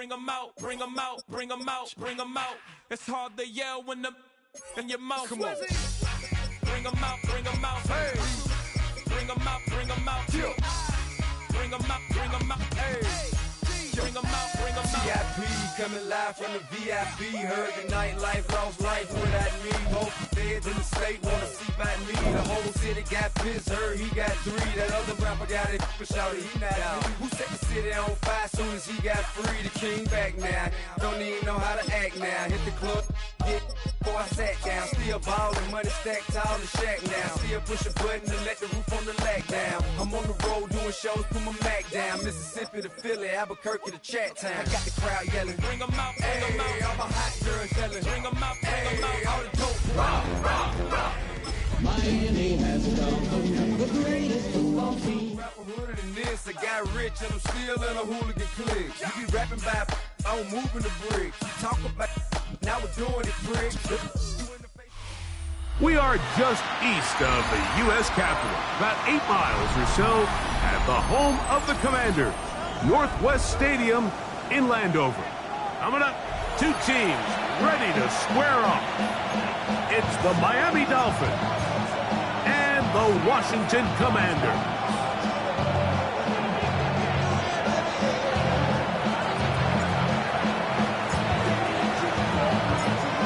bring them out, bring them out, bring them out, bring them out. It's hard to yell when the in your mouth. Come on. Bring them out, bring them out. Hey. Bring them out, bring them out. Yeah. Bring them out, bring them out. Hey. Bring them out, bring them out. VIP coming live from the VIP. Heard the nightlife, lost life without me. Most feds in the state wanna see by me. The whole city got pissed, heard he got 3. That other rapper got it, but shouted he not out. Who set the city on fire soon as he got free? The king back now, don't even know how to act now. Hit the club, get before I sat down. Still ballin', money stacked tall in shack now. Still push a button to let the roof on the lag down. I'm on the road doing shows, put my Mac down. Mississippi to Philly, Albuquerque to Chat Town. I got the crowd yelling, bring them out, bring them out. All my hot girls yelling, bring them out, bring them out. All the dope, rock. Miami has come, the greatest football team. Rapper hooded than this, I got rich and I'm still in a hooligan clique. You be rapping by, I'm moving the bricks. You talk about, now we're doing it, pricks. We are just east of the U.S. Capitol, about 8 miles or so, at the home of the Commanders, Northwest Stadium in Landover. Coming up, 2 teams ready to square off. It's the Miami Dolphins and the Washington Commanders.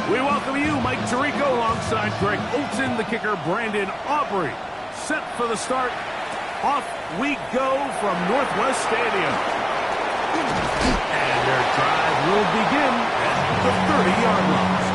We welcome you, Mike Tirico, alongside Greg Olson, the kicker, Brandon Aubrey. Set for the start. Off we go from Northwest Stadium. And their drive will begin at the 30-yard line.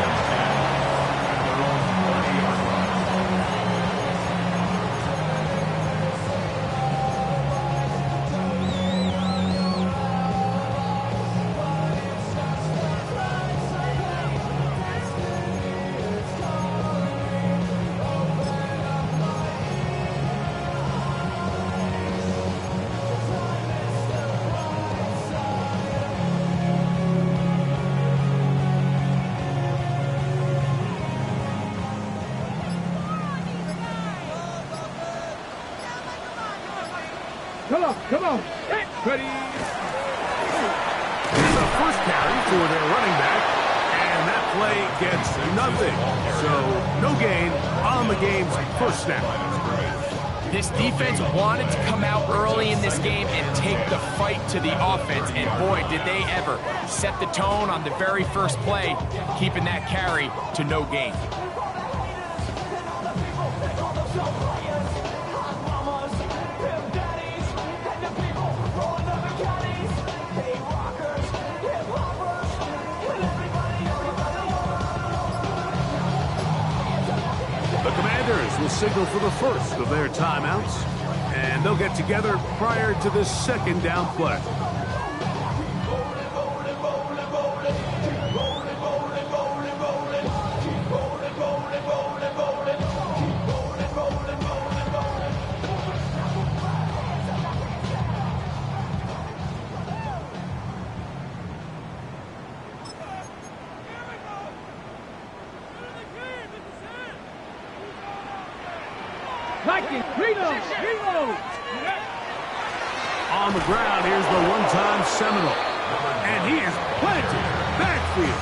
Come on. Ready. It's a first carry for their running back, and that play gets nothing. So no gain on the game's first snap. This defense wanted to come out early in this game and take the fight to the offense, and boy, did they ever set the tone on the very first play, keeping that carry to no gain. Will signal for the first of their timeouts, and they'll get together prior to the second down play. On the ground, here's the one-time Seminole. And he is planted backfield.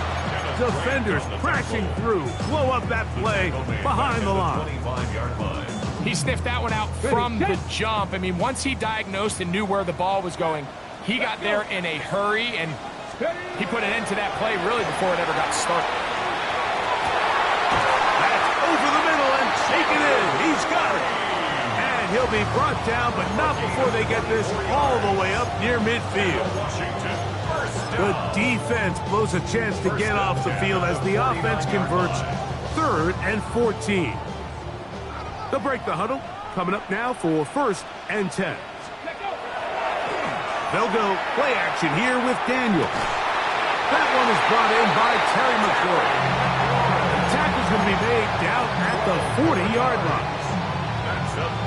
Defenders crashing through. Blow up that play behind the line. He sniffed that one out from the jump. I mean, once he diagnosed and knew where the ball was going, he got there in a hurry, and he put an end to that play really before it ever got started. That's over the middle and taken in. He's got it. He'll be brought down, but not before they get this all the way up near midfield. The defense blows a chance to get off the field as the offense converts 3rd and 14. They'll break the huddle. Coming up now for 1st and 10. They'll go play action here with Daniel. That one is brought in by Terry McCoy. The tackle's going to be made down at the 40-yard line.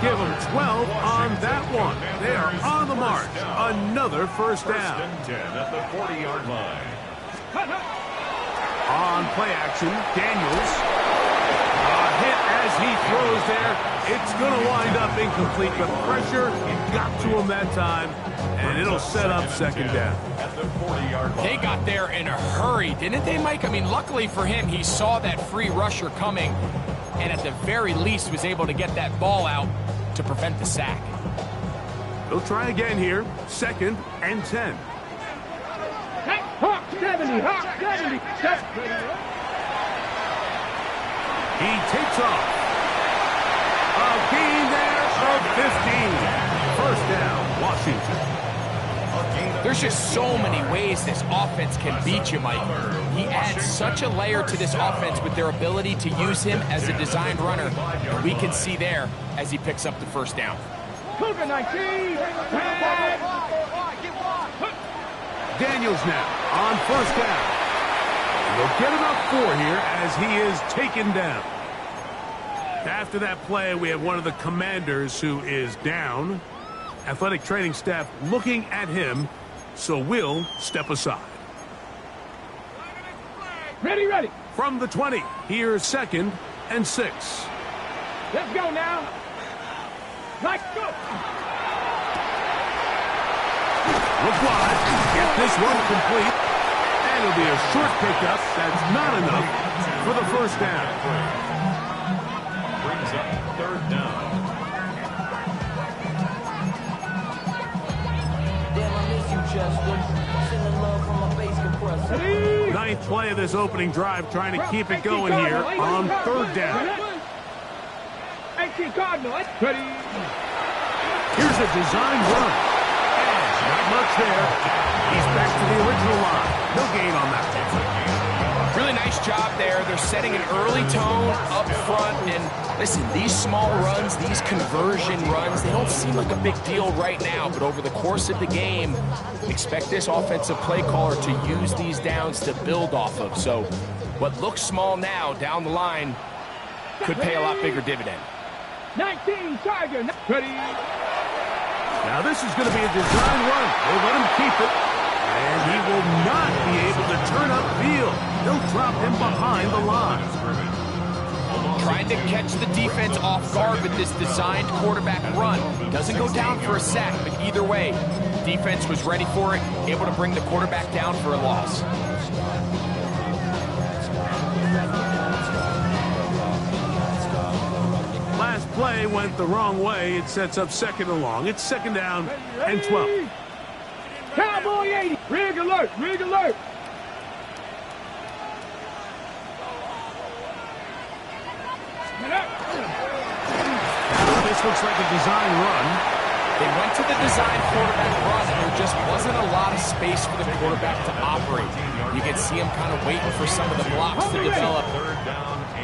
Give them 12 on that one. They are on the march. Another first down. 10 at the 40-yard line. On play action, Daniels. A hit as he throws there. It's going to wind up incomplete, but pressure got to him that time, and it'll set up second down. At the 40-yard line. They got there in a hurry, didn't they, Mike? I mean, luckily for him, he saw that free rusher coming and at the very least was able to get that ball out to prevent the sack. They'll try again here. 2nd and 10. Hawk 70, Hawk 70. He takes off. A gain there of 15. First down, Washington. There's just so many ways this offense can beat you, Mike. He adds such a layer to this offense with their ability to use him as a designed runner. And we can see there as he picks up the first down. Cougar 19. Daniels now on first down. They'll get about 4 here as he is taken down. After that play, we have one of the commanders who is down. Athletic training staff looking at him, so we'll step aside. Ready, ready. From the 20, here's 2nd and 6. Let's go now. Let's go. Look wide. Get this one complete. And it'll be a short pickup. That's not enough for the first down. Brings up 3rd down. Ninth play of this opening drive, trying to keep it going here on 3rd down. 18 Cardinal. Ready. Here's a design run. And not much there. He's back to the original line. No gain on that. Really nice job there. They're setting an early tone up front. And listen, these small runs, these conversion runs, they don't seem like a big deal right now. But over the course of the game, expect this offensive play caller to use these downs to build off of. So what looks small now down the line could pay a lot bigger dividend. 19 Tiger. Ready. Now this is going to be a design run. They'll let him keep it. And he will not be able to turn upfield. They'll drop him behind the line. Trying to catch the defense off guard with this designed quarterback run. Doesn't go down for a sack, but either way, defense was ready for it, able to bring the quarterback down for a loss. Last play went the wrong way. It sets up 2nd and long. It's 2nd down and 12. Cowboy 80. Rig alert. Rig alert. This looks like a design run. They went to the design quarterback run, and there just wasn't a lot of space for the quarterback to operate. You can see him kind of waiting for some of the blocks to develop.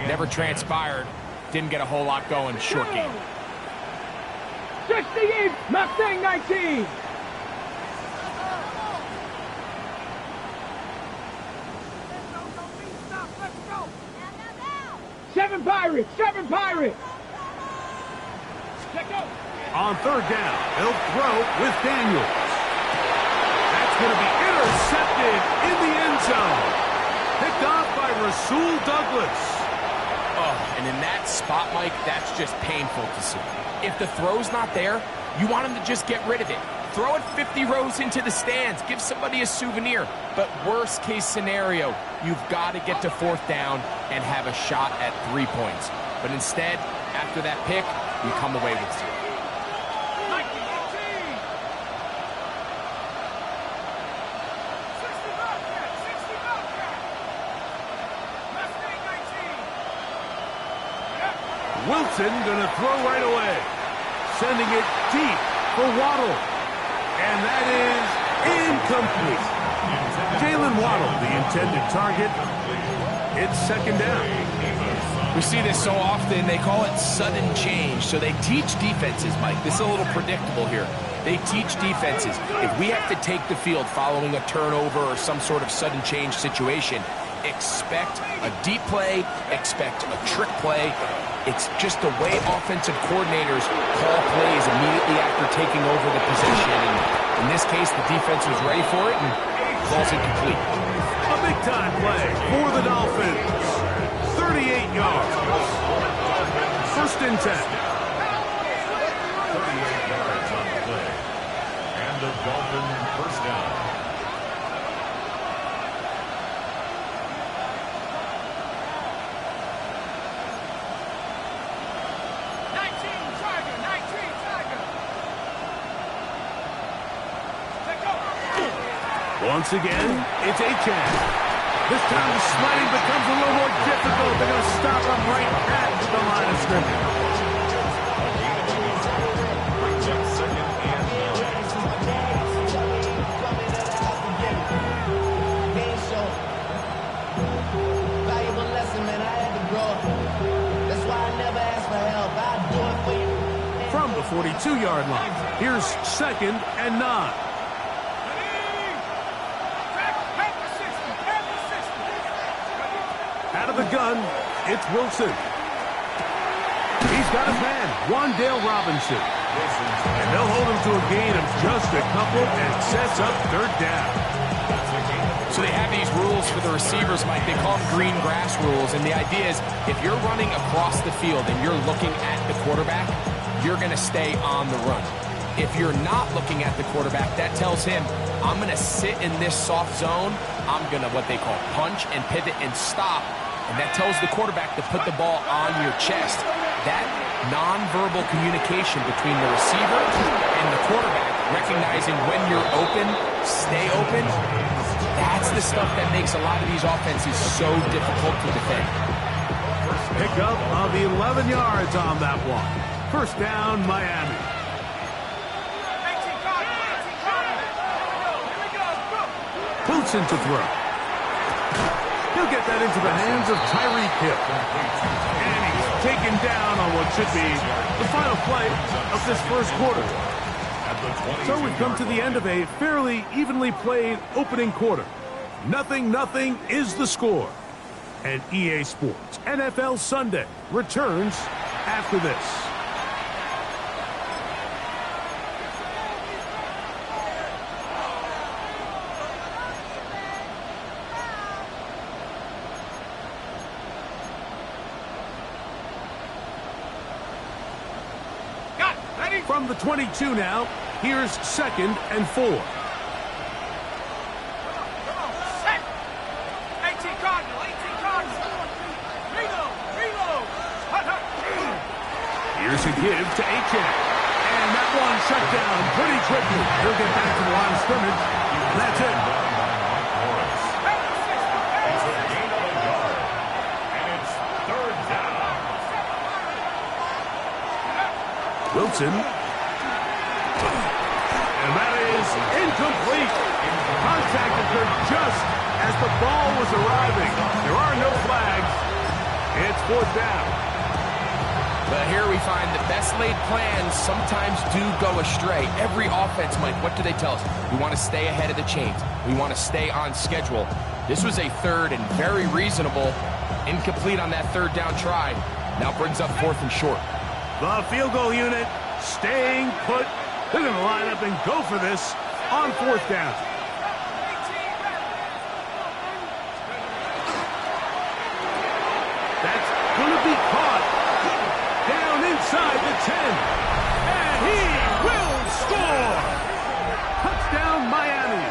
Never transpired. Didn't get a whole lot going. Short game. 68. Mustang 19. Seven Pirates. 7 Pirates. On 3rd down, they'll throw with Daniels. That's going to be intercepted in the end zone. Picked off by Rasul Douglas. Oh, and in that spot, Mike, that's just painful to see. If the throw's not there, you want him to just get rid of it. Throw it 50 rows into the stands. Give somebody a souvenir. But worst case scenario, you've got to get to 4th down and have a shot at 3 points. But instead, after that pick, you come away with 0. Wilson going to throw right away. Sending it deep for Waddle. And that is incomplete. Jalen Waddle, the intended target. It's 2nd down. We see this so often. They call it sudden change. So they teach defenses, Mike. This is a little predictable here. They teach defenses. If we have to take the field following a turnover or some sort of sudden change situation, expect a deep play, expect a trick play. It's just the way offensive coordinators call plays immediately after taking over the possession. And in this case, the defense was ready for it and calls it complete. A big-time play for the Dolphins. 38 yards. 1st and 10. 38 yards on the play. And the Dolphins first down. Once again, it's Achan. This time the sliding becomes a little more difficult. They're going to stop him right at the line of scrimmage. From the 42-yard line, here's 2nd and 9. Out of the gun, it's Wilson. He's got his man, Wan'Dale Robinson. And they'll hold him to a gain of just a couple and sets up 3rd down. So they have these rules for the receivers, Mike. They call them green grass rules. And the idea is if you're running across the field and you're looking at the quarterback, you're going to stay on the run. If you're not looking at the quarterback, that tells him, I'm going to sit in this soft zone. I'm going to what they call punch and pivot and stop. And that tells the quarterback to put the ball on your chest. That nonverbal communication between the receiver and the quarterback, recognizing when you're open, stay open, that's the stuff that makes a lot of these offenses so difficult to defend. Pickup of 11 yards on that one. 1st down, Miami. Wilson to throw. He'll get that into the hands of Tyreek Hill. And he's taken down on what should be the final play of this 1st quarter. So we've come to the end of a fairly evenly played opening quarter. 0-0 is the score. And EA Sports NFL Sunday returns after this. From the 22 now, here's 2nd and 4. Here's a give to Achan. And that one shut down pretty quickly. He'll get back to the line of scrimmage. That's it. Wilson. And that is incomplete. Contact occurred just as the ball was arriving. There are no flags. It's 4th down. But here we find the best laid plans sometimes do go astray. Every offense, Mike, what do they tell us? We want to stay ahead of the chains. We want to stay on schedule. This was a 3rd and very reasonable. Incomplete on that 3rd down try. Now brings up 4th and short. The field goal unit staying put. They're going to line up and go for this on 4th down. That's going to be caught down inside the 10. And he will score. Touchdown, Miami.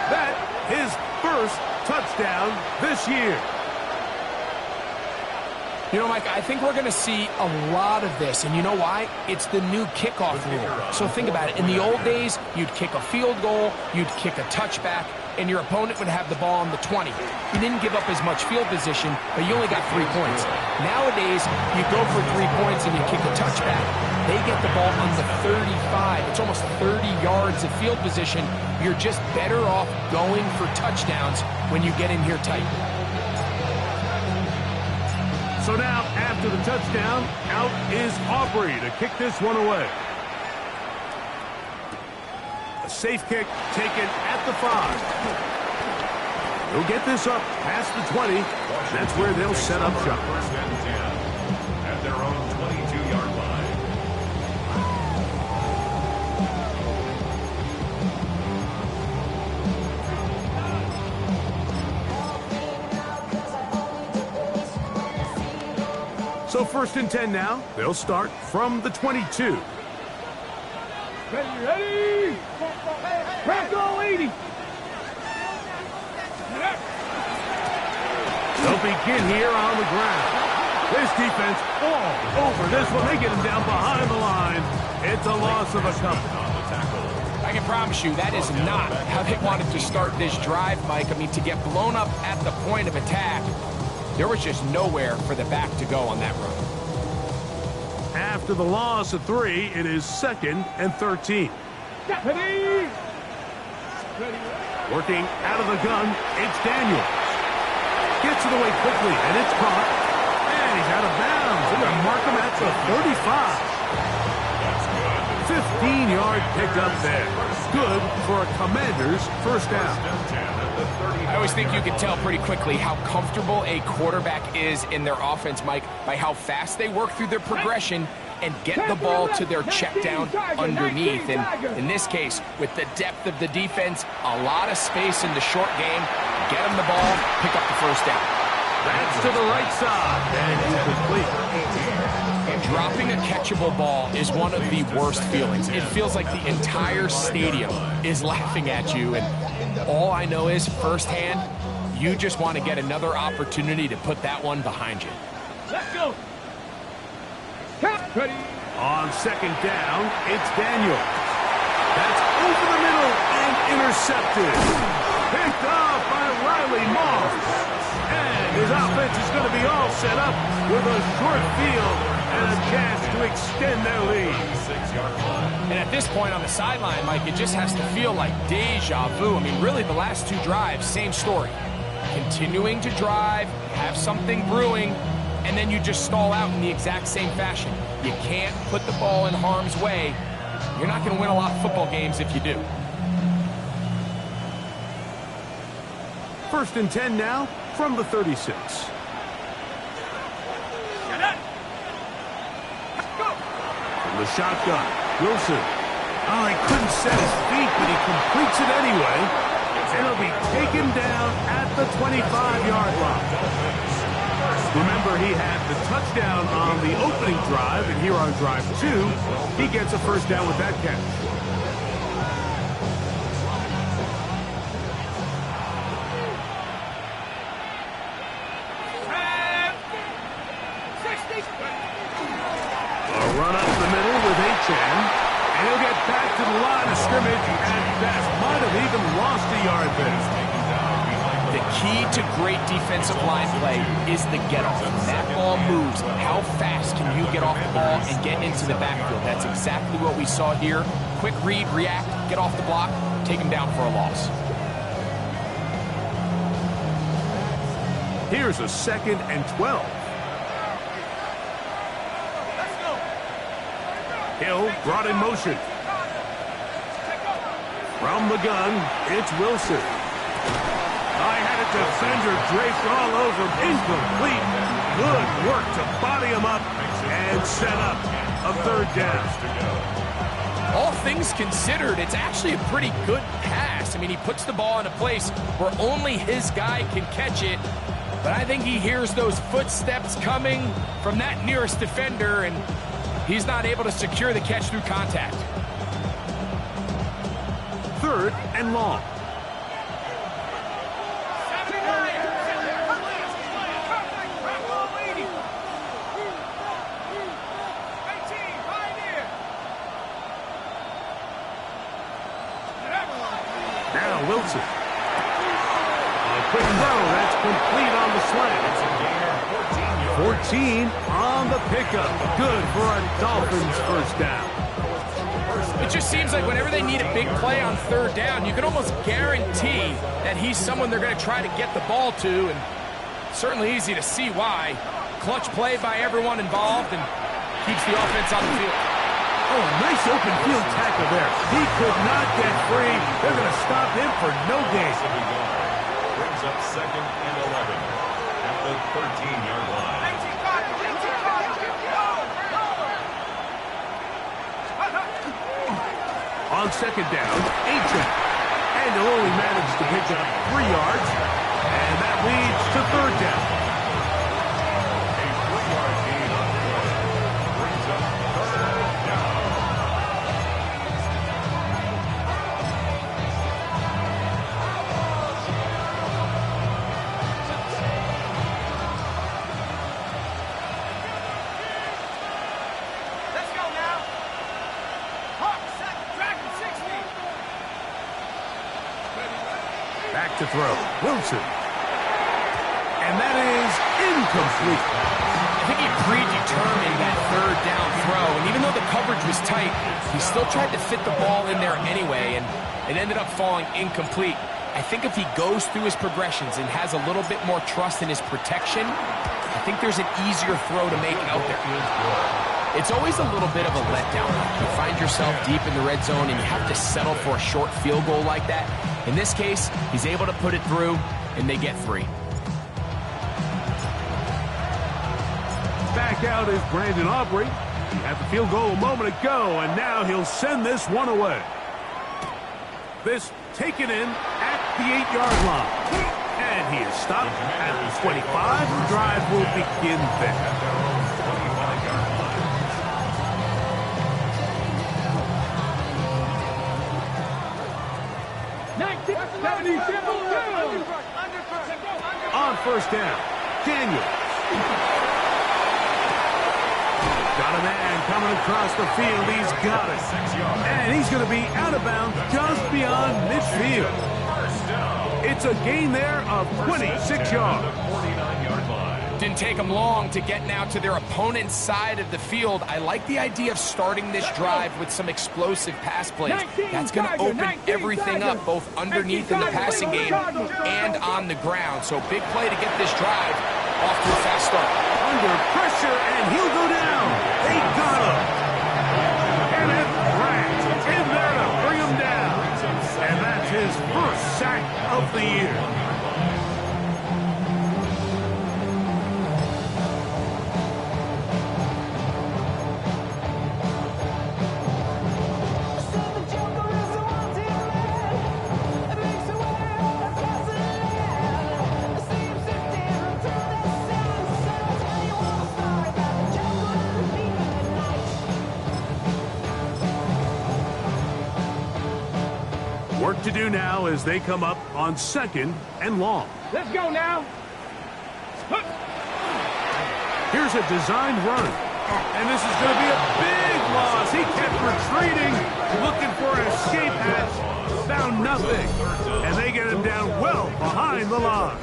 That is his 1st touchdown this year. You know, Mike, I think we're going to see a lot of this, and you know why? It's the new kickoff rule. So think about it. In the old days, you'd kick a field goal, you'd kick a touchback, and your opponent would have the ball on the 20. You didn't give up as much field position, but you only got 3 points. Nowadays, you go for 3 points and you kick a touchback. They get the ball on the 35. It's almost 30 yards of field position. You're just better off going for touchdowns when you get in here tight. So now, after the touchdown, out is Aubrey to kick this one away. A safe kick taken at the 5. They'll get this up past the 20. That's where they'll set up shop. 1st and 10 at their own 22-yard line. So 1st and 10 now. They'll start from the 22. Ready? Go 80. They'll begin here on the ground. This defense all over this one. They get him down behind the line. It's a loss of a couple. On the tackle. I can promise you that is not how they wanted to start this drive, Mike. I mean, to get blown up at the point of attack, there was just nowhere for the back to go on that run. After the loss of 3, it is 2nd and 13. Working out of the gun, it's Daniels. Gets it away quickly, and it's caught. And he's out of bounds. They're going to mark him at the 35. 15-yard pickup there. Good for a Commander's first down. I always think you can tell pretty quickly how comfortable a quarterback is in their offense, Mike, by how fast they work through their progression and get the ball to their check down underneath. And in this case, with the depth of the defense, a lot of space in the short game, get them the ball, pick up the first down. That's to the right side, and incomplete. Dropping a catchable ball is one of the worst feelings. It feels like the entire stadium is laughing at you, and all I know is firsthand, you just want to get another opportunity to put that one behind you. Let's go. Ready. On 2nd down, it's Daniels. That's over the middle and intercepted. Picked off by Riley Moss. And his offense is going to be all set up with a short field and a chance to extend their lead. And at this point on the sideline, Mike, it just has to feel like deja vu. I mean, really, the last 2 drives, same story. Continuing to drive, have something brewing, and then you just stall out in the exact same fashion. You can't put the ball in harm's way. You're not going to win a lot of football games if you do. 1st and 10 now from the 36. From the shotgun, Wilson. Oh, he couldn't set his feet, but he completes it anyway. And he'll be taken down at the 25-yard line. Remember, he had the touchdown on the opening drive, and here on drive 2, he gets a first down with that catch. A run up the middle with Achan, and he'll get back to the line of scrimmage, and that might have even lost a yard there. The key to great defensive line play is the get-off. When that ball moves, how fast can you get off the ball and get into the backfield? That's exactly what we saw here. Quick read, react, get off the block, take him down for a loss. Here's a 2nd and 12. Hill brought in motion. From the gun, it's Wilson. I had a defender draped all over him. Incomplete. Good work to body him up and set up a 3rd down. All things considered, it's actually a pretty good pass. I mean, he puts the ball in a place where only his guy can catch it. But I think he hears those footsteps coming from that nearest defender, and he's not able to secure the catch through contact. 3rd and long. Now Wilson. A quick throw, that's complete on the slant. 14 on the pickup. Good for a Dolphins first down. It just seems like whenever they need a big play on 3rd down, you can almost guarantee that he's someone they're going to try to get the ball to, and certainly easy to see why. Clutch play by everyone involved and keeps the offense on the field. Oh, a nice open field tackle there. He could not get free. They're going to stop him for no gain. Brings up 2nd and 11 at the 13-yard line. On 2nd down, Achan. And he'll only manage to pick up 3 yards. And that leads to 3rd down. A 3-yard gain on the play. Brings up 3rd down. Let's go now. Hawk, second, Dragon 60. to throw. Wilson. And that is incomplete. I think he predetermined that third down throw, and even though the coverage was tight, he still tried to fit the ball in there anyway, and it ended up falling incomplete. I think if he goes through his progressions and has a little bit more trust in his protection, I think there's an easier throw to make out there. It's always a little bit of a letdown. You find yourself deep in the red zone and you have to settle for a short field goal like that. In this case, he's able to put it through, and they get 3. Back out is Brandon Aubrey. He had the field goal a moment ago, and now he'll send this one away. This taken in at the 8-yard line. And he is stopped at the 25. The drive will begin there. On first down, Daniels. Got a man coming across the field. He's got it. And he's going to be out of bounds just beyond midfield. It's a gain there of 26 yards. Didn't take them long to get now to their opponent's side of the field. I like the idea of starting this drive with some explosive pass plays. That's going to open everything up, both underneath in the passing game and on the ground. So big play to get this drive off to a fast start. Under pressure, and he'll go down. They got him. Kenneth Grant in there to bring him down. And that's his first sack of the year. Work to do now as they come up on 2nd and long. Let's go now. Here's a designed run. And this is going to be a big loss. He kept retreating, looking for an escape hatch. Found nothing. And they get him down well behind the line.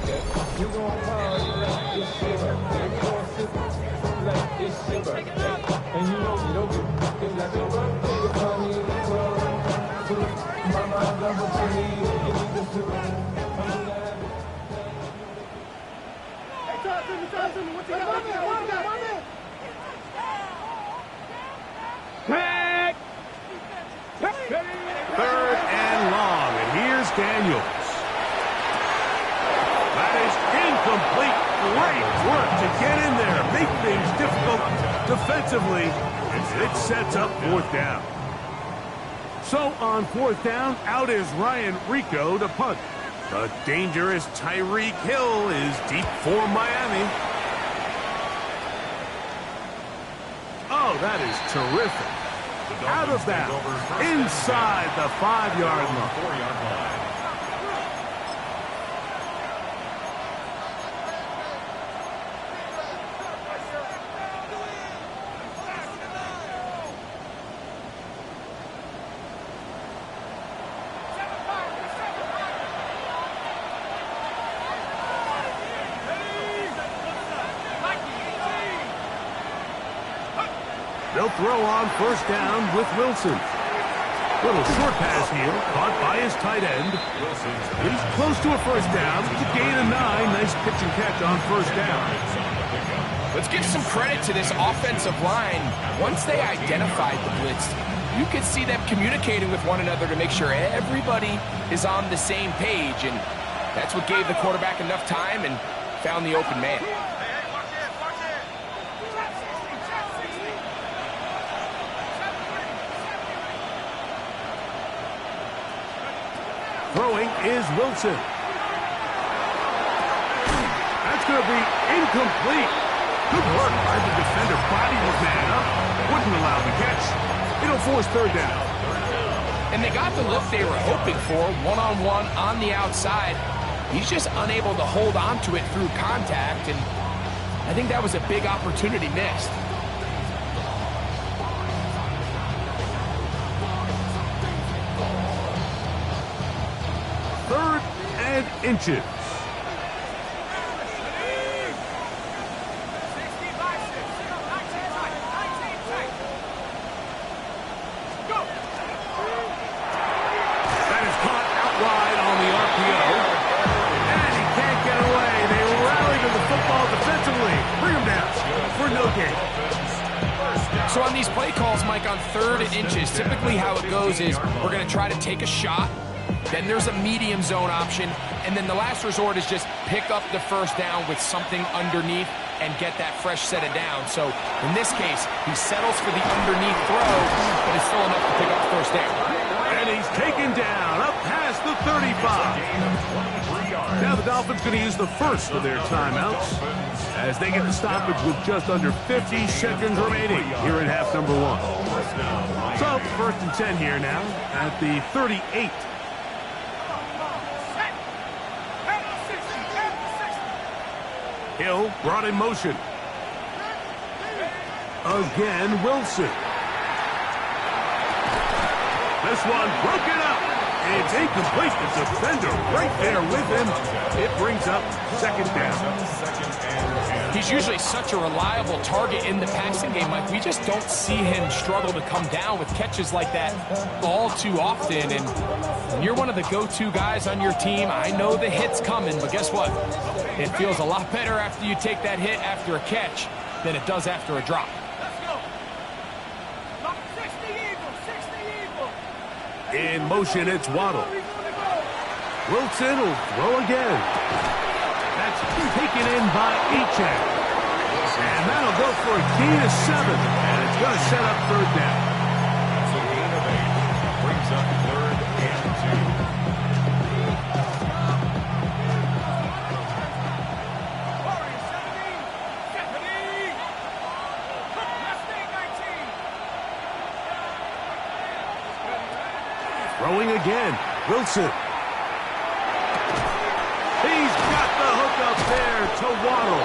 Third and long, and here's Daniels. That is incomplete. Great work to get in there, make things difficult defensively. It sets up 4th down. So on 4th down, out is Ryan Rico to punt. The dangerous Tyreek Hill is deep for Miami. Oh, that is terrific. Out of bounds, inside the 5-yard line. 4-yard line. They'll throw on first down with Wilson. Little short pass here, caught by his tight end. He's close to a first down. It's a gain of 9. Nice pitch and catch on first down. Let's give some credit to this offensive line. Once they identified the blitz, you could see them communicating with one another to make sure everybody is on the same page, and that's what gave the quarterback enough time and found the open man. Throwing is Wilson. That's going to be incomplete. Good work by the defender. Body was man up. Wouldn't allow the catch. It'll force 3rd down. And they got the look they were hoping for, one-on-one on the outside. He's just unable to hold on to it through contact, and I think that was a big opportunity missed. inches. That is caught out wide on the RPO. And he can't get away. They rally to the football defensively. Bring him down for no gain. So on these play calls, Mike, on 3rd and inches, typically how it goes is we're going to try to take a shot, then there's a medium zone option, and then the last resort is just pick up the first down with something underneath and get that fresh set of downs. So in this case, he settles for the underneath throw, but it's still enough to pick up the first down. And he's taken down up past the 35. Now the Dolphins going to use the first of their timeouts as they get the stoppage with just under 50 seconds remaining here in half number 1. So 1st and 10 here now at the 38. Hill brought in motion. Again, Wilson. This one broken up. It's incomplete. The defender right there with him. It brings up 2nd down. He's usually such a reliable target in the passing game, Mike. We just don't see him struggle to come down with catches like that all too often. And when you're one of the go-to guys on your team, I know the hit's coming, but guess what? It feels a lot better after you take that hit after a catch than it does after a drop. In motion, it's Waddle. Wilson will throw again. That's taken in by Etienne. And that'll go for a gain of 7. And it's going to set up 3rd down. So gain of 8 brings up 3rd and 2. Throwing again. Wilson. He's got the hook up there to Waddle.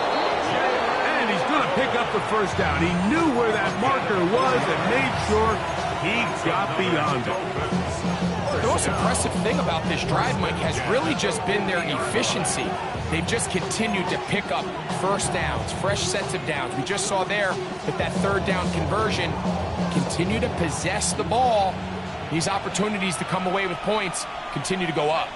And he's going to pick up the first down. He knew where that marker was and made sure he got beyond it. The most impressive thing about this drive, Mike, has really just been their efficiency. They've just continued to pick up first downs, fresh sets of downs. We just saw there with that 3rd down conversion, continue to possess the ball. These opportunities to come away with points continue to go up.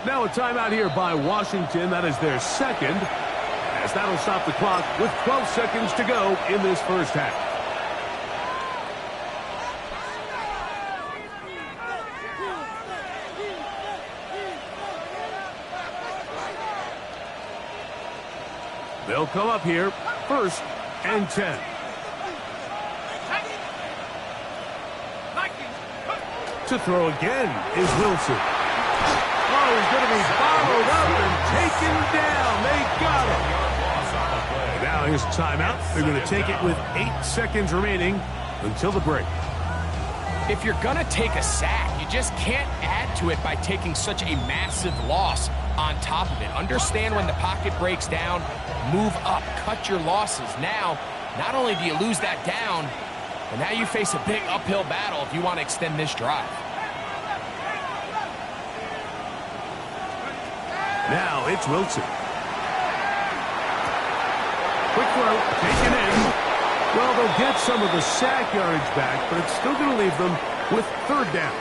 Now a timeout here by Washington. That is their 2nd, as that'll stop the clock with 12 seconds to go in this first half. They'll come up here, 1st and 10. To throw again is Wilson. Oh, he's going to be followed up and taken down. They got him. Now here's a timeout. They're going to take it with 8 seconds remaining until the break. If you're going to take a sack, you just can't add to it by taking such a massive loss on top of it. Understand when the pocket breaks down, move up, cut your losses. Now, not only do you lose that down, but now you face a big uphill battle if you want to extend this drive. Now it's Wilson. Quick throw, taken in. Well, they'll get some of the sack yardage back, but it's still going to leave them with 3rd down.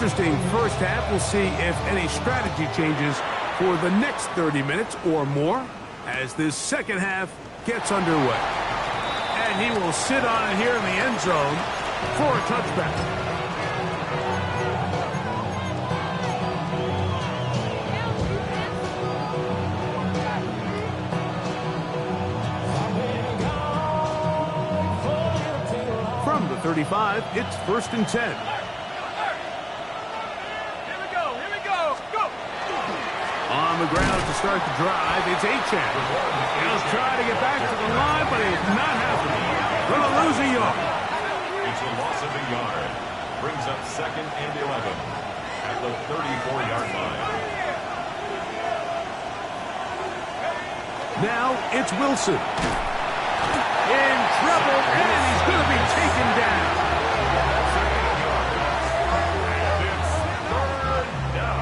Interesting first half. We'll see if any strategy changes for the next 30 minutes or more as this second half gets underway. And he will sit on it here in the end zone for a touchback. From the 35, it's 1st and 10. Here we go. ground to start the drive. It's Achan. He'll try to get back to the line, but it's not happening. Going to lose a yard. It's a loss of a yard. Brings up 2nd and 11 at the 34-yard line. Now it's Wilson. In trouble, and he's going to be taken down. And it's 3rd down.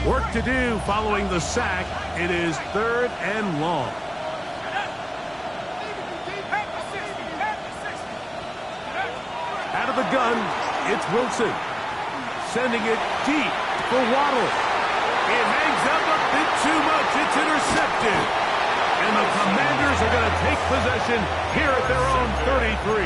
Work to do following the sack. It is 3rd and long. Out of the gun, it's Wilson. Sending it deep for Waddle. It hangs up a bit too much. It's intercepted. And the Commanders are going to take possession here at their own 33.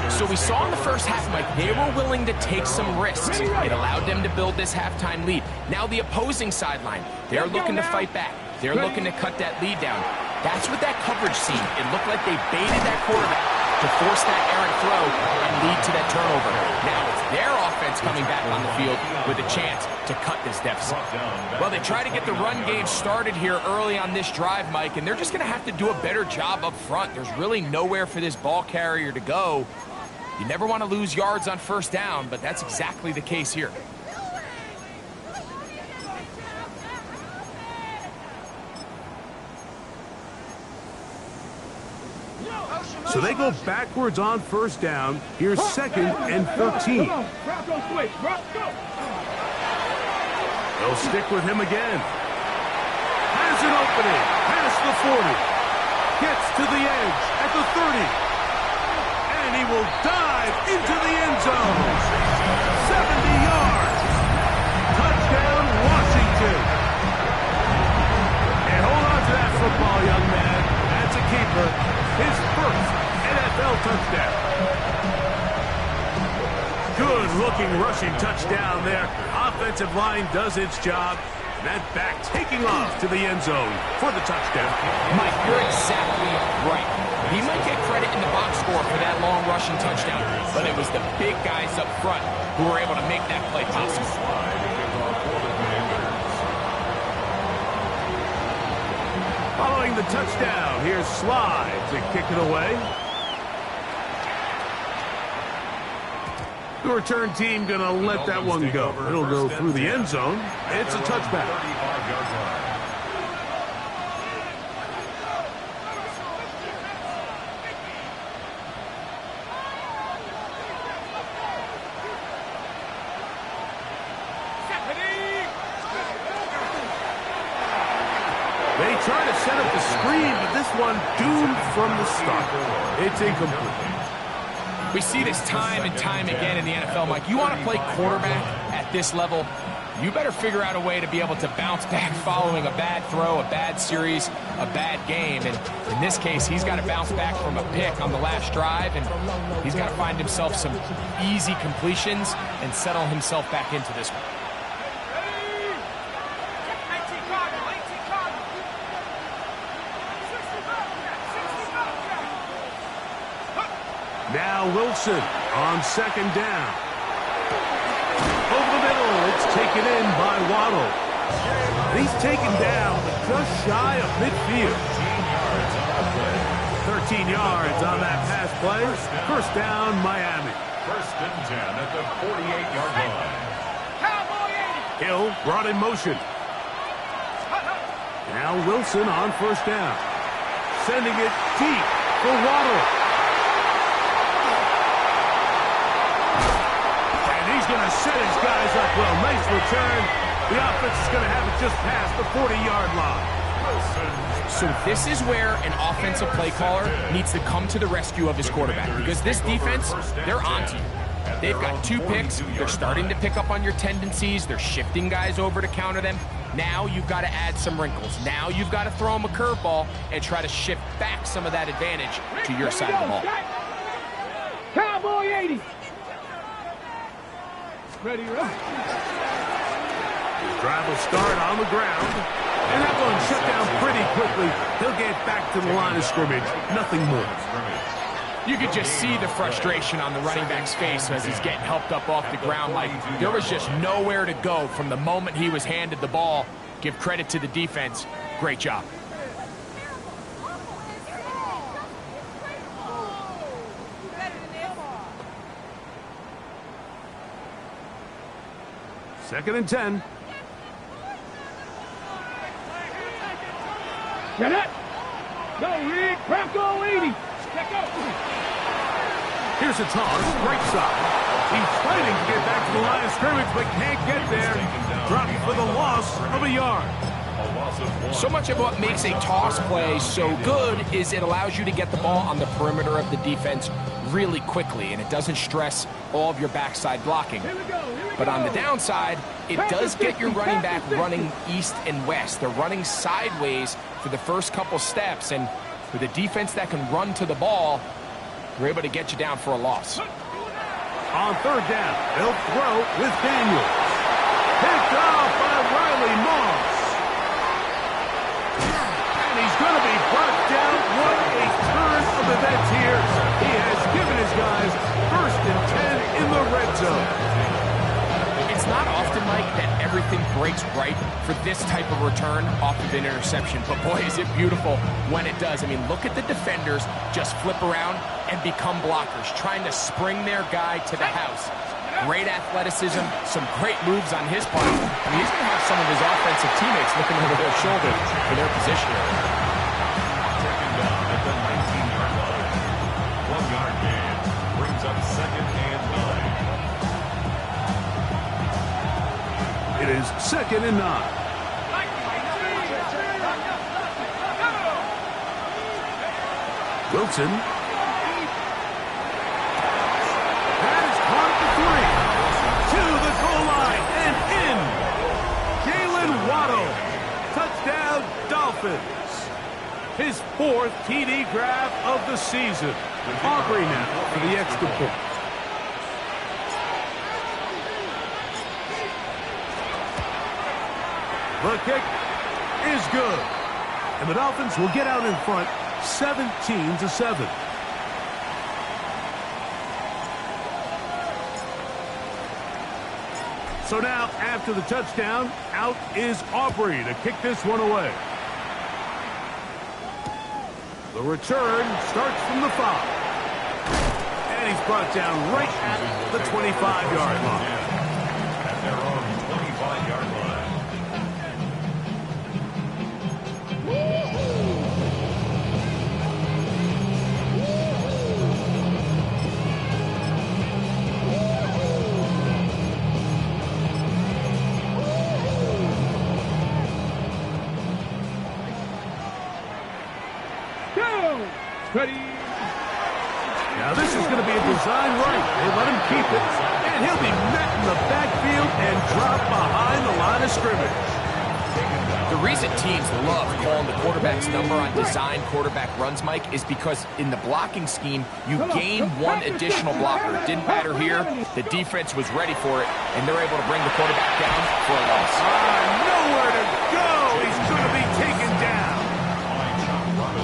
So we saw in the first half, Mike, they were willing to take some risks. It allowed them to build this halftime lead. Now the opposing sideline, they're looking to fight back. They're looking to cut that lead down. That's what that coverage seemed. It looked like they baited that quarterback to force that errant throw and lead to that turnover. Now it's their offense coming back on the field with a chance to cut this deficit. Well, they try to get the run game started here early on this drive, Mike, and they're just going to have to do a better job up front. There's really nowhere for this ball carrier to go. You never want to lose yards on 1st down, but that's exactly the case here. So they go backwards on 1st down. Here's 2nd and 13. They'll stick with him again. Has an opening. Past the 40. Gets to the edge at the 30. And he will dive into the end zone. 70 yards. Touchdown, Washington. And hold on to that football, young man. That's a keeper. His first NFL touchdown. Good-looking rushing touchdown there. Offensive line does its job. That back taking off to the end zone for the touchdown. Mike, you're exactly right. He might get credit in the box score for that long rushing touchdown, but it was the big guys up front who were able to make that play possible. Following the touchdown, here's Slide to kick it away. The return team going to let that one go. It'll go through the end zone. It's a touchback. They try to set up the screen, but this one doomed from the start. It's incomplete. We see this time and time again in the NFL, Mike. You want to play quarterback at this level, you better figure out a way to be able to bounce back following a bad throw, a bad series, a bad game. And in this case, he's got to bounce back from a pick on the last drive, and he's got to find himself some easy completions and settle himself back into this one. Now Wilson on 2nd down. Over the middle, it's taken in by Waddle. He's taken down, but just shy of midfield. 13 yards on that pass play. 1st down, Miami. 1st and 10 at the 48-yard line. Hill brought in motion. Now Wilson on 1st down. Sending it deep for Waddle. Going to set his guys up well. Nice return. The offense is going to have it just past the 40-yard line. So this is where an offensive play caller needs to come to the rescue of his quarterback, because this defense, they're onto you. They've got 2 picks. They're starting to pick up on your tendencies. They're shifting guys over to counter them. Now you've got to add some wrinkles. Now you've got to throw him a curveball and try to shift back some of that advantage to your side of the ball. Cowboy 80. Ready, right? His drive will start on the ground. And that one shut down pretty quickly. He'll get back to the line of scrimmage. Nothing more. You could just see the frustration on the running back's face as he's getting helped up off the ground. Like there was just nowhere to go from the moment he was handed the ball. Give credit to the defense. Great job. Second and 10. Get it. Go, Reed. Bronco 80. Let go. Here's a toss, right side. He's fighting to get back to the line of scrimmage, but can't get there. Dropped for the loss of a yard. So much of what makes a toss play so good is it allows you to get the ball on the perimeter of the defense really quickly, and it doesn't stress all of your backside blocking. But on the downside, it does get your running back running east and west. They're running sideways for the first couple steps, and with a defense that can run to the ball, they're able to get you down for a loss. On third down, they'll throw with Daniels. Picked off by Riley Moss. And he's going to be brought down. What a turn of events here. He has given his guys 1st and 10 in the red zone. It's not often, Mike, that everything breaks right for this type of return off of an interception. But boy, is it beautiful when it does. I mean, look at the defenders just flip around and become blockers, trying to spring their guy to the house. Great athleticism, some great moves on his part. I mean, he's going to have some of his offensive teammates looking over their shoulder for their position. Second down at the 19-yard line. 1-yard gain brings up 2nd and 9. It is 2nd and 9. Wilson. That is caught at the 3. To the goal line and in. Jalen Waddle. Touchdown, Dolphins. His 4th TD grab of the season. Aubrey now for the extra point. The kick is good. And the Dolphins will get out in front 17-7. So now, after the touchdown, out is Aubrey to kick this one away. The return starts from the 5. And he's brought down right at the 25-yard line. At their own 25-yard line. Ready. Now this is going to be a design right. They let him keep it, and he'll be met in the backfield and dropped behind the line of scrimmage. The reason teams love calling the quarterback's number on design quarterback runs, Mike, is because in the blocking scheme, you gain one additional blocker. It didn't matter here. The defense was ready for it, and they're able to bring the quarterback down for a loss. Nowhere to go. He's going to be taken down.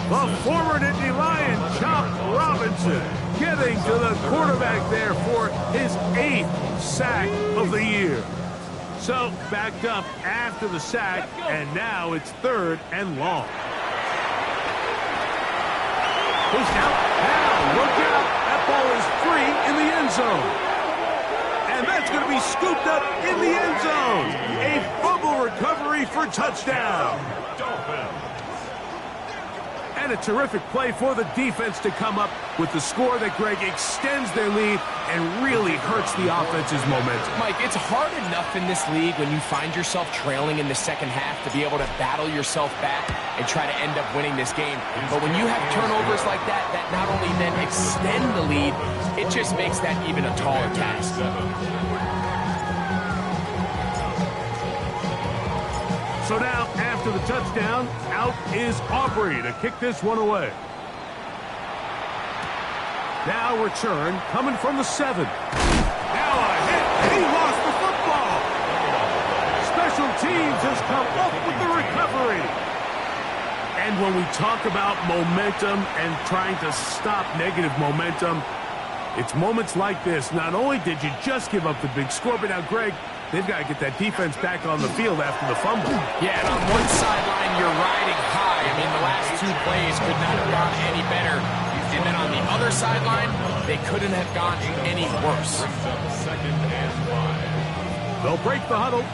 The former Nittany Lion, Chop Robinson, getting to the quarterback there for his 8th sack of the year. So, backed up after the sack, and now it's 3rd and long. Pushed out. Now, look out. That ball is free in the end zone. And that's going to be scooped up in the end zone. A fumble recovery for touchdown. Dolphins. And a terrific play for the defense to come up with the score that, Greg, extends their lead and really hurts the offense's momentum. Mike, it's hard enough in this league when you find yourself trailing in the second half to be able to battle yourself back and try to end up winning this game. But when you have turnovers like that, that not only then extend the lead, it just makes that even a taller task. So now, after the touchdown, out is Aubrey to kick this one away. Now return, coming from the 7. Now a hit, and he lost the football. Special teams has come up with the recovery. And when we talk about momentum and trying to stop negative momentum, it's moments like this. Not only did you just give up the big score, but now, Greg, they've got to get that defense back on the field after the fumble. Yeah, and on one sideline, you're riding high. I mean, the last 2 plays could not have gone any better. And then on the other sideline, they couldn't have gone any worse. Second and 5. They'll break the huddle.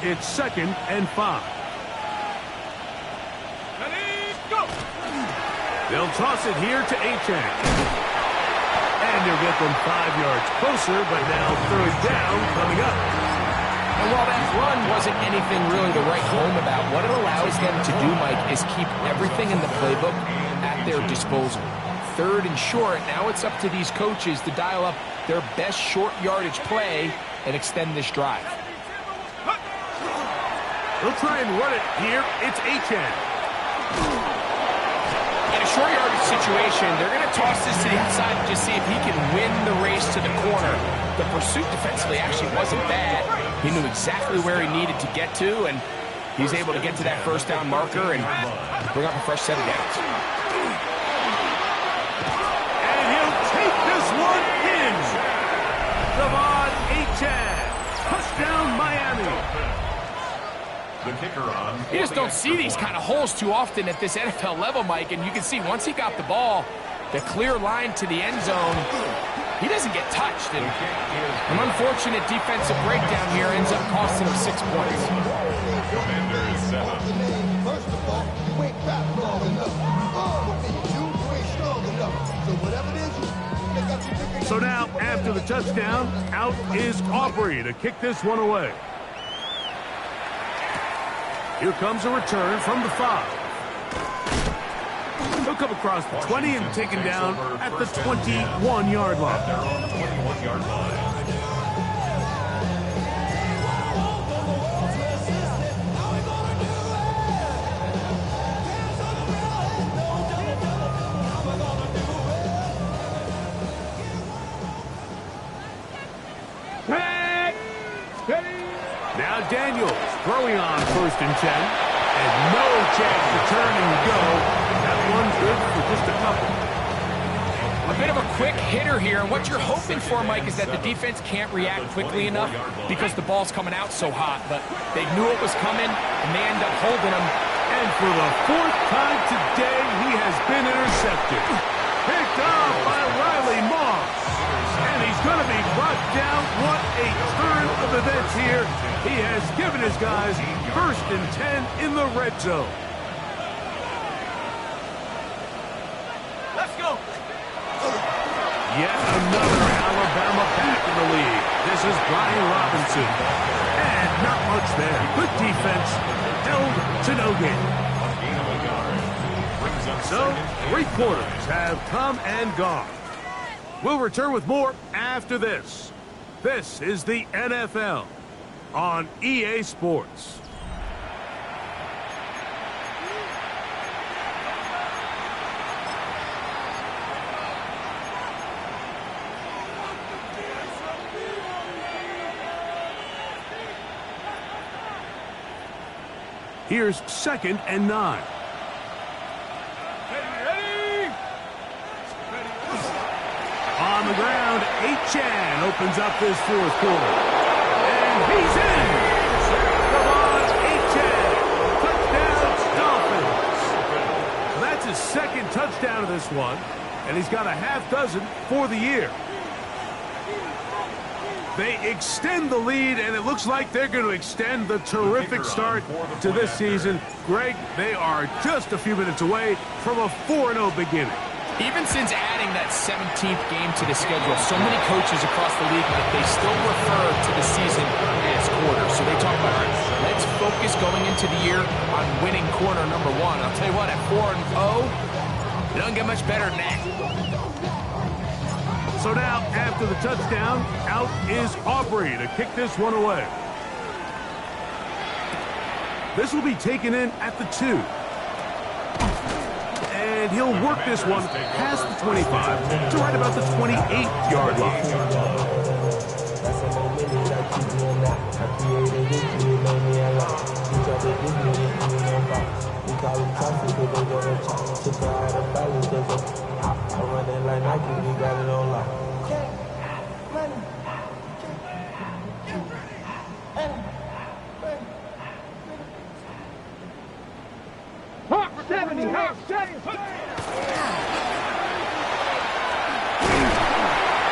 It's 2nd and 5. Ready, go! They'll toss it here to Achane. And they'll get them 5 yards closer, but now 3rd down coming up. And while that run wasn't anything really to write home about, what it allows them to do, Mike, is keep everything in the playbook at their disposal. 3rd and short, now it's up to these coaches to dial up their best short yardage play and extend this drive. They'll try and run it here. It's Achane. In a short yardage situation, they're going to toss this to the outside and just see if he can win the race to the corner. The pursuit defensively actually wasn't bad. He knew exactly where he needed to get to, and he's able to get to that 1st down marker and bring up a fresh set of downs. And he'll take this one in. Devon Achane. Touchdown, Miami. The kicker on. You just don't see these kind of holes too often at this NFL level, Mike, and you can see once he got the ball, the clear line to the end zone, he doesn't get touched. And an unfortunate defensive breakdown here ends up costing him 6 points. Commanders 7. First of all, you ain't rap long enough. You ain't strong enough. So whatever it is, they got you thinking. So now, after the touchdown, out is Aubrey to kick this one away. Here comes a return from the 5. He'll come across the 20 and taken down at the 21-yard line. Their own 21-yard line. Now Daniels throwing on 1st and 10. And no chance to turn and go. That one's good for just a couple. A bit of a quick hitter here, and what you're hoping for, Mike, is that the defense can't react quickly enough because the ball's coming out so hot. But they knew it was coming, and they end up holding him. And for the 4th time today, he has been intercepted. Picked off by Riley Moss. And he's going to be brought down. What a turn of events here. He has given his guys 1st and 10 in the red zone. Let's go! Yet another Alabama back in the lead. This is Brian Robinson. And not much there. Good defense. Held to no gain. So, 3 quarters have come and gone. We'll return with more after this. This is the NFL on EA Sports. Here's 2nd and 9. On the ground, Achane opens up this 4th quarter. And he's in! Devon Achane. Touchdown, Dolphins. So that's his 2nd touchdown of this one. And he's got a half dozen for the year. They extend the lead, and it looks like they're going to extend the terrific start to this season. Greg, they are just a few minutes away from a 4-0 beginning. Even since adding that 17th game to the schedule, so many coaches across the league, like, they still refer to the season as quarters. So they talk about, all right, let's focus going into the year on winning quarter number 1. I'll tell you what, at 4-0, it doesn't get much better than that. So now, after the touchdown, out is Aubrey to kick this one away. This will be taken in at the 2. And he'll work this one past the 25 to right about the 28-yard line. Hawk 70, Hawk 70.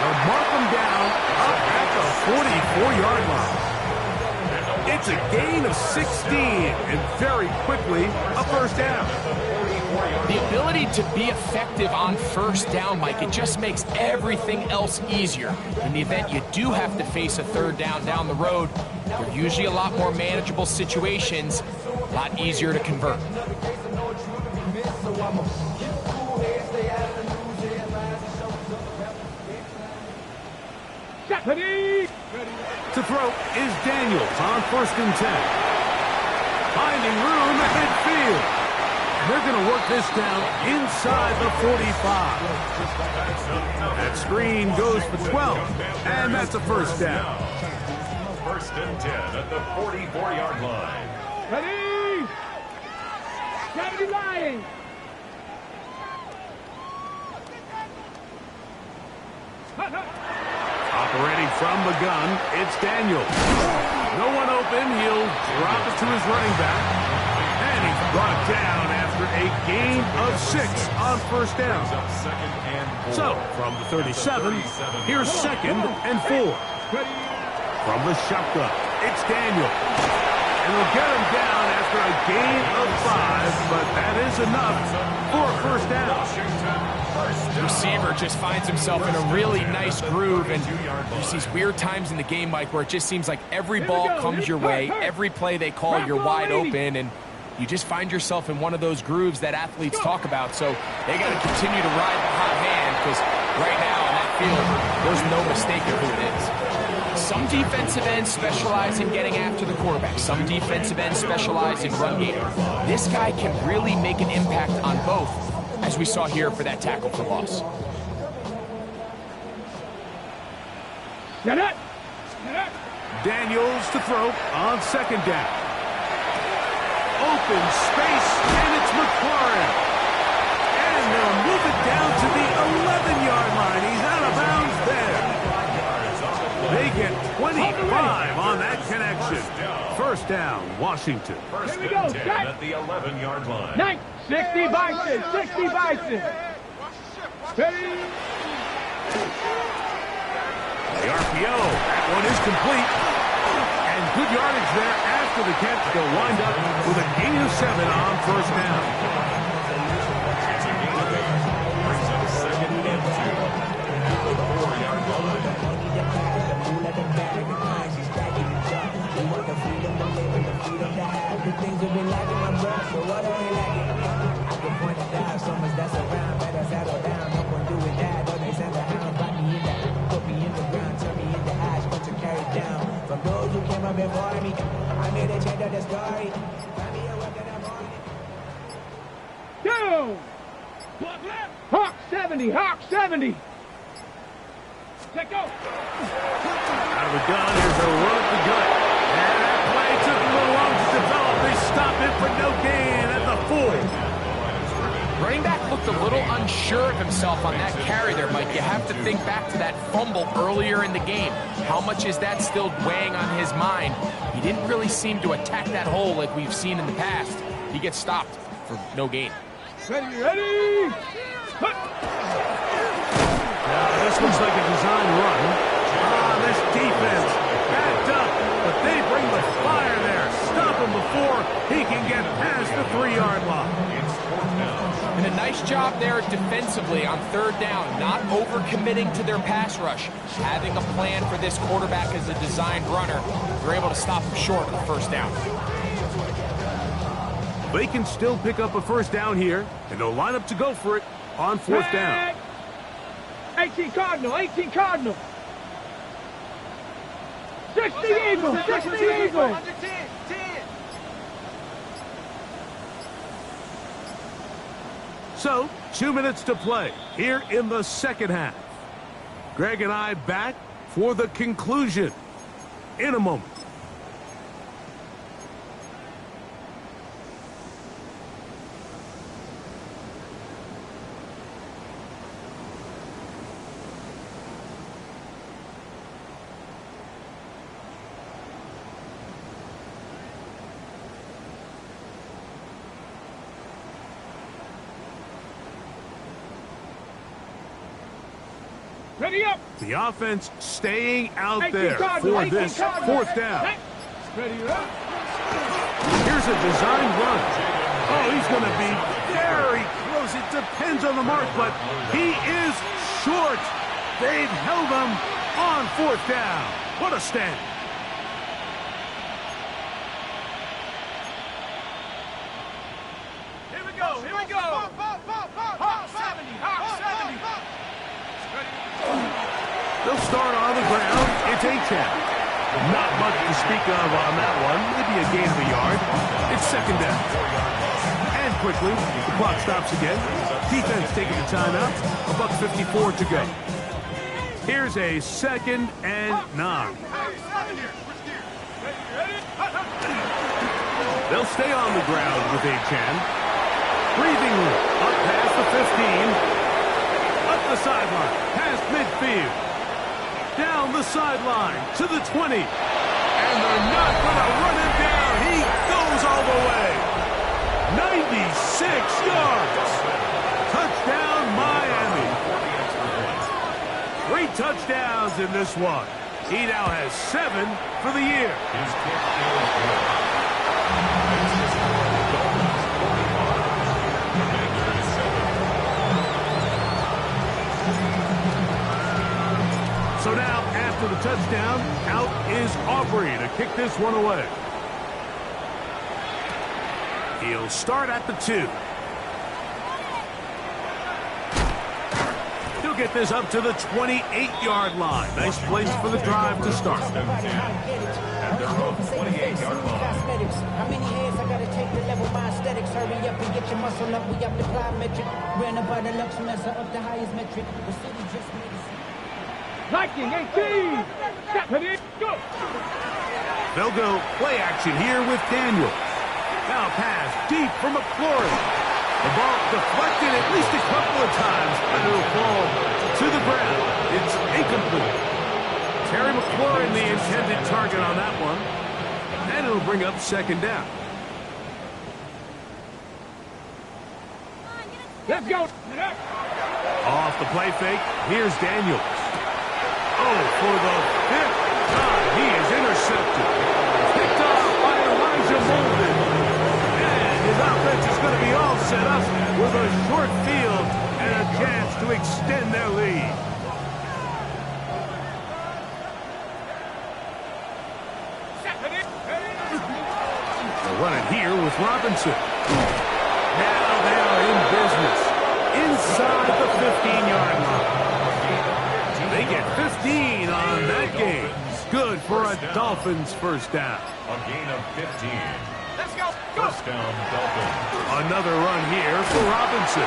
They'll mark them down up at the 44-yard line. It's a gain of 16, and very quickly, a first down. The ability to be effective on first down, Mike, it just makes everything else easier. In the event you do have to face a third down the road, they're usually a lot more manageable situations, a lot easier to convert. To throw is Daniels on 1st and 10. Finding room at midfield. They're going to work this down inside the 45. That screen goes for 12, and that's a first down. 1st and 10 at the 44-yard line. Ready? 79. Operating from the gun, it's Daniels. No one open, he'll drop it to his running back. And he's brought down after a gain of 6 on first down. So, from the 37, here's 2nd and 4. From the shotgun, it's Daniels. And they'll get him down after a gain of 5, but that is enough for a first down. The receiver just finds himself in a really nice groove, and there's these weird times in the game, Mike, where it just seems like every ball comes your way, every play they call, you're wide open, and you just find yourself in one of those grooves that athletes talk about. So they got to continue to ride the hot hand, because right now in that field, there's no mistake of who it is. Some defensive ends specialize in getting after the quarterback. Some defensive ends specialize in run game. This guy can really make an impact on both, as we saw here for that tackle for loss. Daniels to throw on 2nd down. Open space, and it's McLaurin. And they'll move it down to the 11-yard line. He's out of bounds there. They get 25 on that connection. First down, Washington. 1st and 10 at the 11-yard line. 60 Bison, 60 Bison. Ready? The RPO, that one is complete. And good yardage there after the catch. They'll wind up with a gain of 7 on first down. It's a gain of 8. Brings up 2nd and 2 at the 4-yard line. Go! Hawk 70, Hawk 70. Let go. Out of the gun, here's a run at the gut. And that play took a little long to develop. They stop it for no gain at the 4. Running back looked a little unsure of himself on that carry there, Mike. You have to think back to that fumble earlier in the game. How much is that still weighing on his mind? He didn't really seem to attack that hole like we've seen in the past. He gets stopped for no gain. Ready? This looks like a design run. This defense backed up, but they bring the fire there. Stop him before he can get past the 3-yard line. And a nice job there defensively on 3rd down, not overcommitting to their pass rush. Having a plan for this quarterback as a designed runner, they're able to stop him short of the first down. They can still pick up a first down here, and they'll line up to go for it on 4th down. 18 Cardinal, 18 Cardinal. 60 Eagle, 60 Eagle. So, 2 minutes to play here in the second half. Greg and I back for the conclusion in a moment. Ready up. The offense staying out there for this fourth down. Ready up. Here's a designed run. Oh, he's going to be very close. It depends on the mark, but he is short. They've held him on fourth down. What a stand. Here we go. Here we go. Hawk 70. Hawk 70. They'll start on the ground. It's A-Town. Not much to speak of on that one. Maybe a gain of a yard. It's second down. And quickly, the clock stops again. Defense taking the timeout. $1:54 to go. Here's a 2nd and 9. They'll stay on the ground with A-Chan. Breathing room. Up past the 15. Up the sideline. Past midfield. Down the sideline to the 20. And they're not going to run him down. He goes all the way. 96 yards. Touchdown, Miami. 3 touchdowns in this one. He now has 7 for the year. His kick is good. This is Dolphins 45, Commanders 7. So now, after the touchdown, out is Aubrey to kick this one away. He'll start at the 2. He'll get this up to the 28-yard line. Nice place for the drive to start. At their own 28-yard line. How many hands I gotta take to level my aesthetics? Hurry up and get your muscle up. We up the plyometric. Ran up by the Lux Messer up the highest metric. The city just made it. Liking 18. Step it in. Go. They'll go play action here with Daniel. Now pass deep for McLaurin. The ball deflected at least a couple of times, and it'll fall to the ground. It's incomplete. Terry McLaurin, the intended target on that one. And it'll bring up second down. Let's go. Off the play fake, here's Daniels. Oh, for the 5th time, he is intercepted. Picked off by Elijah Molden. And his offense is going to be all set up with a short field and a chance to extend their lead. They'll run it here with Robinson. Now they are in business inside the 15-yard line. They get 15 on that game. Good for a Dolphins first down. A gain of 15. Let's go. First down, Dolphins. Another run here for Robinson.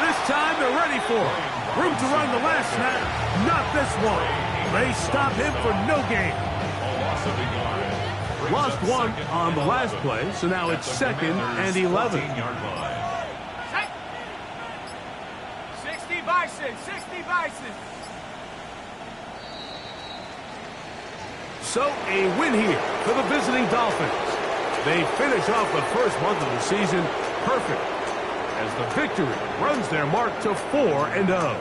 This time they're ready for it. Room to run the last snap. Not this one. They stop him for no gain. A loss of a yard. Lost one on the last play, so now it's 2nd and 11. 14-yard line. 60 Bison. 60 Bison. So a win here for the visiting Dolphins. They finish off the first month of the season perfect as the victory runs their mark to 4-0.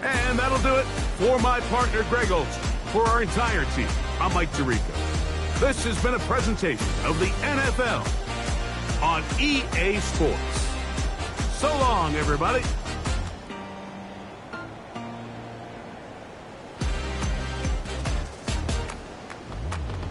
And that'll do it for my partner Greg Olson. For our entire team, I'm Mike Tirico. This has been a presentation of the NFL on EA Sports. So long, everybody.